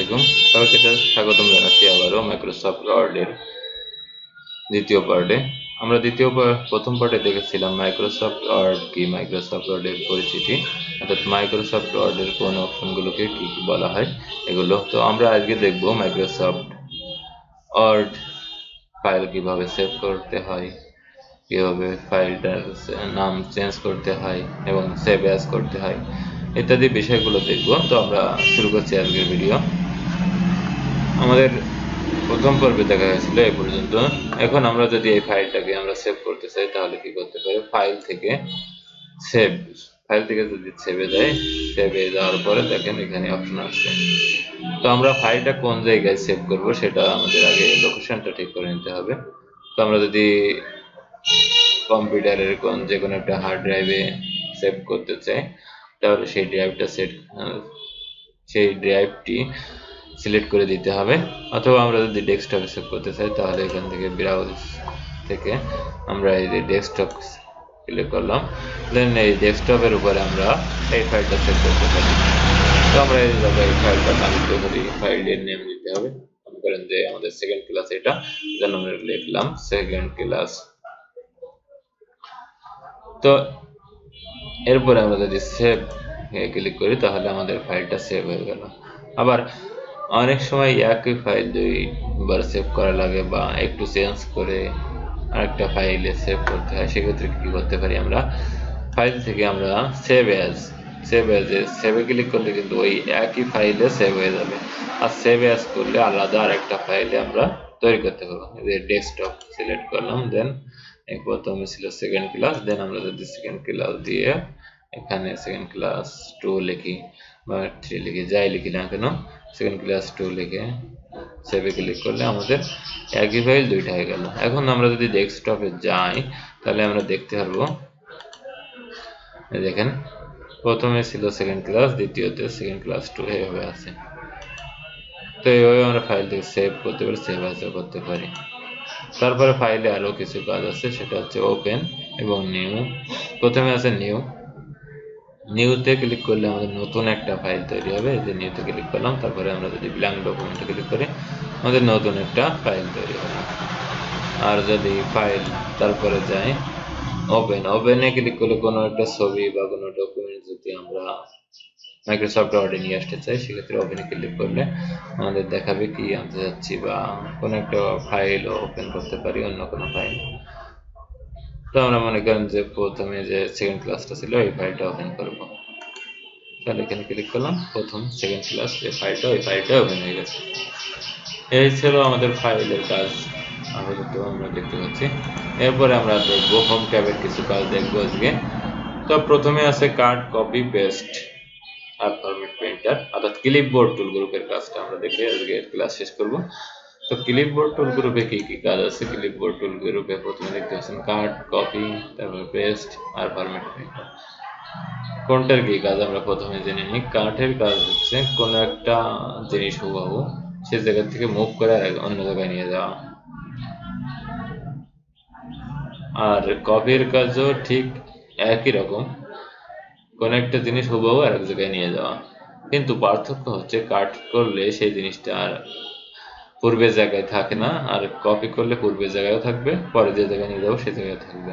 আলাইকুম সবাইকে স্বাগতম জানাচ্ছি আবারও মাইক্রোসফট ওয়ার্ডের দ্বিতীয় পার্টে। আমরা প্রথম পার্টে দেখেছিলাম মাইক্রোসফট ওয়ার্ড কি, মাইক্রোসফট ওয়ার্ডের পরিচিতি, অর্থাৎ মাইক্রোসফট ওয়ার্ডের কোন অপশনগুলোকে কি কি বলা হয় এগুলো। তো আমরা আজকে দেখব মাইক্রোসফট ওয়ার্ড ফাইল কিভাবে সেভ করতে হয়, কিভাবে ফাইলটার নাম চেঞ্জ করতে হয় এবং সেভ অ্যাজ করতে হয় ইত্যাদি বিষয়গুলো দেখব। তো আমরা শুরু করছি আজকের ভিডিও। আমাদের প্রথম পর্বে দেখা হয়েছিল এই পর্যন্ত। এখন আমরা যদি এই ফাইলটাকে আমরা সেভ করতে চাই তাহলে কি করতে পারি, ফাইল থেকে যদি সেভে যায়, সেভে যাওয়ার পরে দেখেন এখানে অপশন আসছে। তো আমরা ফাইলটা কোন জায়গায় সেভ করব সেটা আমাদের আগে লোকেশনটা ঠিক করে নিতে হবে। তো আমরা যদি কম্পিউটারের যে কোনো একটা হার্ড ড্রাইভে সেভ করতে চাই তাহলে সেই ড্রাইভটি সিলেক্ট করে দিতে হবে, অথবা আমরা যদি ডেস্কটপে সেভ করতে চাই তাহলে এখান থেকে ব্রাউজ থেকে আমরা এই যে ডেস্কটপ ক্লিক করলাম, দেন এই ডেস্কটপের উপরে আমরা এই ফাইলটা সেভ করতে পারি। তো আমরা এই জায়গায় ফাইলটা নাম দিতে পারি, ফাইলের নেম দিতে হবে। মনে করেন যে আমাদের সেকেন্ড ক্লাস, এটা যেন আমরা লিখলাম সেকেন্ড ক্লাস। তো এরপরে আমরা যদি সেভ ক্লিক করি তাহলে আমাদের ফাইলটা সেভ হয়ে গেল। আবার অনেক সময় একই ফাইল দুইবার সেভ করা লাগে বা একটু চেঞ্জ করে আরেকটা ফাইলে সেভ করতে হয়, সেক্ষেত্রে কি করতে পারি, আমরা ফাইল থেকে আমরা সেভে ক্লিক করলে কিন্তু ওই একই ফাইলে সেভ হয়ে যাবে, আর সেভ অ্যাজ করলে আলাদা আরেকটা ফাইলে আমরা তৈরি করতে পারবো। ডেস্কটপ সিলেক্ট করলাম, দেন প্রথমে ছিল সেকেন্ড ক্লাস, দেন আমরা যদি সেকেন্ড ক্লাস দিয়ে এখানে সেকেন্ড ক্লাস 2 লিখি বা 3 লিখি, যাই লিখি না কেন, সেকেন্ড ক্লাস 2 লিখে সেভে ক্লিক করলে আমাদের একই ফাইল দুইটা হয়ে গেল। এখন আমরা যদি ডেস্কটপে যাই তাহলে আমরা দেখতে পারবো, দেখেন প্রথমে ছিল সেকেন্ড ক্লাস, দ্বিতীয়তে সেকেন্ড ক্লাস 2 এইভাবে আছে। তো এইভাবে আমরা ফাইল থেকে সেভ করতে পারি, সেভ অ্যাজ করতে পারি। তারপরে ফাইলে আরো কিছু কাজ আছে, সেটা হচ্ছে ওপেন এবং নিউ। প্রথমে আছে নিউতে ক্লিক করলে আমাদের নতুন একটা ফাইল তৈরি হবে। এই যে নিউতে ক্লিক করলাম, তারপরে আমরা যদি ব্ল্যাঙ্ক ডকুমেন্টে ক্লিক করি আমাদের নতুন একটা ফাইল তৈরি হবে। আর যদি ফাইল তারপরে যাই ওপেনে ক্লিক করলে কোনো একটা ছবি বা কোনো ডকুমেন্ট যদি আমরা মাইক্রোসফট ওয়ার্ডে নিয়ে আসতে চাই, সেক্ষেত্রে ওপেনে ক্লিক করলে আমাদের দেখাবে কি আনতে যাচ্ছি, বা কোনো একটা ফাইল ওপেন করতে পারি, অন্য কোনো ফাইল। তো আমরা মনে করেন যে প্রথমে যে সেকেন্ড ক্লাসটা ছিল এই ফাইলটা ওপেন করব, তাহলে এখানে ক্লিক করলাম, প্রথম সেকেন্ড ক্লাস এই ফাইলটা ওপেন হয়ে গেছে। এই ছিল আমাদের ফাইলের কাজ আপাতত আমরা দেখতে পাচ্ছি। এরপরে আমরা দেখব হোম ট্যাবের কিছু কাজ দেখব আজকে। তো প্রথমে আছে কাট, কপি, পেস্ট আর ফরম্যাট প্রিন্টার, অর্থাৎ ক্লিপবোর্ড টুল গ্রুপের কাজটা আমরা দেখে আজকে ক্লাস শেষ করব। তো ক্লিপবোর্ড টুল গ্রুপে কি কি কাজ আছে, ক্লিপবোর্ড টুল গ্রুপে প্রথমে দেখতে পাচ্ছেন কাট, কপি, তারপর পেস্ট আর ফরম্যাট প্রিন্টার। কোনটার কি কাজ আমরা প্রথমে জেনে নিই। কাটের কাজ হচ্ছে কোনো একটা জিনিস হুবহু সে জায়গা থেকে মুভ করে অন্য জায়গায় নিয়ে যাওয়া, আর কপির কাজও ঠিক একই রকম, কোন একটা জিনিস হুবহু আরেক জায়গায় নিয়ে যাওয়া। কিন্তু পার্থক্য হচ্ছে কাট করলে সেই জিনিসটা আর পূর্বের জায়গায় থাকে না, আর কপি করলে পূর্বের জায়গায়ও থাকবে, পরে যে জায়গায় নিয়ে যাবো সে জায়গায় থাকবে।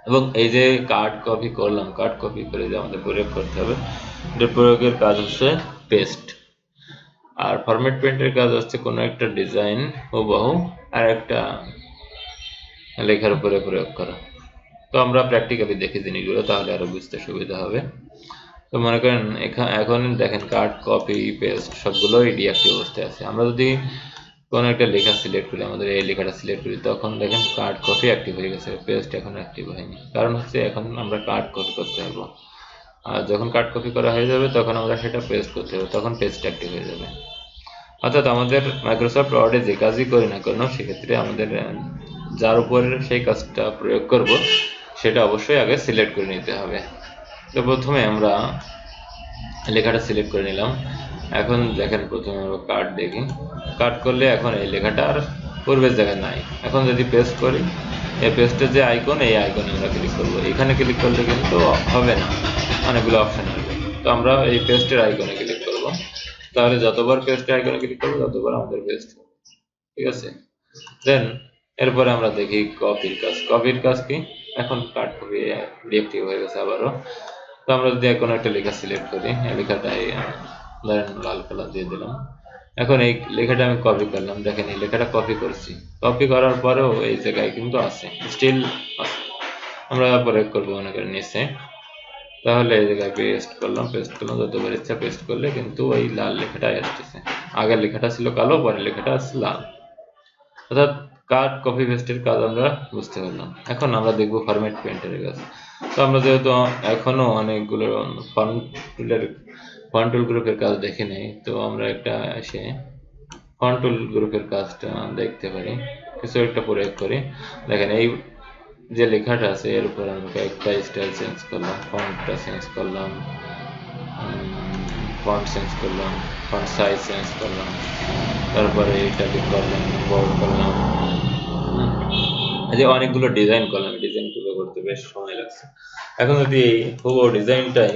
এবং এই যে কাট কপি করলাম, কাট কপি করে যে আমাদের প্রয়োগ করতে হবে, এটার প্রয়োগের কাজ হচ্ছে পেস্ট। আর ফরম্যাট প্রিন্টের কাজ হচ্ছে কোনো একটা ডিজাইন হুবহু আর একটা লেখার উপরে প্রয়োগ করা। তো আমরা প্র্যাকটিক্যালি দেখি জিনিসগুলো, তাহলে আরো বুঝতে সুবিধা হবে। তো মনে করেন এখন দেখেন কাট, কপি, পেস্ট সবগুলোই ডিঅ্যাক্টিভ অবস্থায় আছে। আমরা যদি কোনো একটা লেখা সিলেক্ট করি, আমাদের এই লেখাটা সিলেক্ট করি, তখন দেখেন কাট, কপি অ্যাক্টিভ হয়ে গেছে, পেস্ট এখন অ্যাক্টিভ হয়নি। কারণ হচ্ছে এখন আমরা কাট কপি করতে পারবো, আর যখন কাট কপি করা হয়ে যাবে তখন আমরা সেটা পেস্ট করতে হবে, তখন পেস্ট অ্যাক্টিভ হয়ে যাবে। অর্থাৎ আমাদের মাইক্রোসফট ওয়ার্ডে যে কাজই করি না কেন, সেক্ষেত্রে আমাদের যার উপরে সেই কাজটা প্রয়োগ করব সেটা অবশ্যই আগে সিলেক্ট করে নিতে হবে। তো প্রথমে আমরা লেখাটা সিলেক্ট করে নিলাম। এখন দেখেন প্রথমে আমরা কাট দেখি, কাট করলে এখন এই লেখাটা আর পূর্বের জায়গায় নাই। এখন যদি পেস্ট করি, এই পেস্টের যে আইকন, এই আইকনে আমরা ক্লিক করব। এখানে ক্লিক করলে কিন্তু হবে না, অনেকগুলো অপশন আসবে। তো আমরা এই পেস্টের আইকনে ক্লিক করব, তাহলে যতবার পেস্ট আইকনে ক্লিক করব ততবার আমাদের পেস্ট হবে। ঠিক আছে, দেন এরপরে আমরা দেখি কপির কাজ কি। এখন কাট কপি ডিএক্টিভ হয়ে গেছে আবারও। তো আমরা যদি কোনো একটা লেখা সিলেক্ট করি, এই লেখাটাই ধরেন লাল কালার দিয়ে দিলাম। এখন এই লেখাটা আমি কপি করলাম, দেখেন এই লেখাটা কপি করছি, কপি করার পরেও এই জায়গায় কিন্তু আছে, স্টিল আছে। আমরা প্রয়োগ করবো মনে করেন নিচে, তাহলে এই জায়গায় পেস্ট করলাম, যতবার ইচ্ছা পেস্ট করলে কিন্তু ওই লাল লেখাটাই আসতেছে। আগের লেখাটা ছিল কালো, পরের লেখাটা আছে লাল। অর্থাৎ কাট কপি পেস্টের কাজ আমরা বুঝতে পারলাম। এখন আমরা দেখবো ফরম্যাট পেইন্টারের কাজ। তো আমরা যেহেতু এখনো অনেকগুলো ফন্ট টুল গ্রুপের কাজ দেখে নেই, তো আমরা একটা এসে ফন্ট টুল গ্রুপের কাজটা দেখতে পারি, কিছু একটা প্রয়োগ করি। দেখেন এই যে লেখাটা আছে এর উপর আমরা কয়েকটা স্টাইল চেঞ্জ করলাম, ফন্টটা চেঞ্জ করলাম, ফন্ট চেঞ্জ করলাম, ফন্ট সাইজ চেঞ্জ করলাম, তারপরে এটাকে করলাম বোল্ড করলাম, এই যে অনেকগুলো ডিজাইন করলাম। ডিজাইনগুলো করতে বেশ সময় লাগছে। এখন যদি এই পুরো ডিজাইনটাই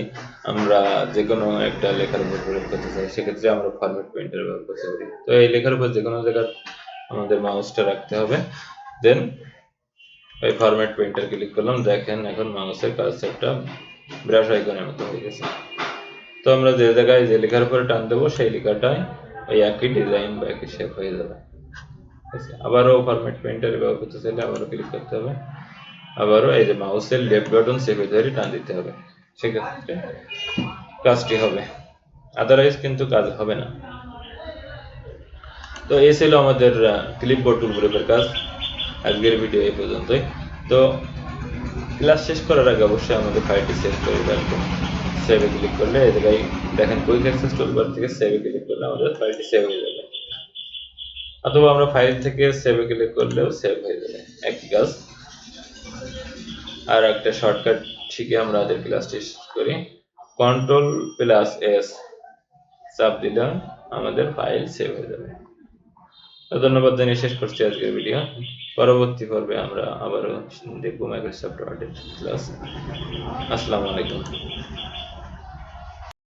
আমরা যে কোনো একটা লেখার উপর প্রয়োগ করতে চাই, সেক্ষেত্রে আমরা ফরম্যাট পেইন্টার ব্যবহার করতে পারি। তো এই লেখার উপর যে কোনো জায়গায় আমাদের মাউসটা রাখতে হবে, দেন ওই ফরম্যাট পেইন্টার ক্লিক করলাম। দেখেন এখন মাউসের কার্সারটা ব্রাশ আইকনের মতো হয়ে গেছে। তো আমরা যে জায়গায় যে লেখার উপরে টান দেবো সেই লেখাটাই ওই একই ডিজাইন বা একই শেপ হয়ে যাবে। আবারও ফরম্যাট পেইন্টার ব্যবহার করতে চাইলে আবারও ক্লিক করতে হবে, আবারও এই যে মাউসের লেফট বাটন চেপে ধরে টান দিতে হবে, সেক্ষেত্রে কাজটি হবে, আদারওয়াইজ কিন্তু কাজ হবে না। তো এই ছিল আমাদের ক্লিপবোর্ড টুল গ্রুপের কাজ। আজকের ভিডিও এই পর্যন্তই। তো ক্লাস শেষ করার আগে অবশ্যই আমাদের ফাইলটি সেভ করে রাখবেন। সেভে ক্লিক করলে এই জায়গায় দেখেন কুইক অ্যাক্সেস টুলবার থেকে সেভে ক্লিক করলে আমাদের ফাইলটি সেভ হয়ে যাবে, অথবা আমরা ফাইল থেকে সেভে ক্লিক করলেও সেভ হয়ে যাবে, একই কাজ। আর একটা শর্টকাট শিখে আমরা আমাদের ক্লাসটি শেষ করি। Ctrl+S চাপ দিলে আমাদের ফাইল সেভ হয়ে যাবে। তো ধন্যবাদ জানিয়ে শেষ করছি আজকের ভিডিও। পরবর্তী পর্বে আমরা আবারও দেখব মাইক্রোসফট ওয়ার্ডের ক্লাস। আসসালামু আলাইকুম।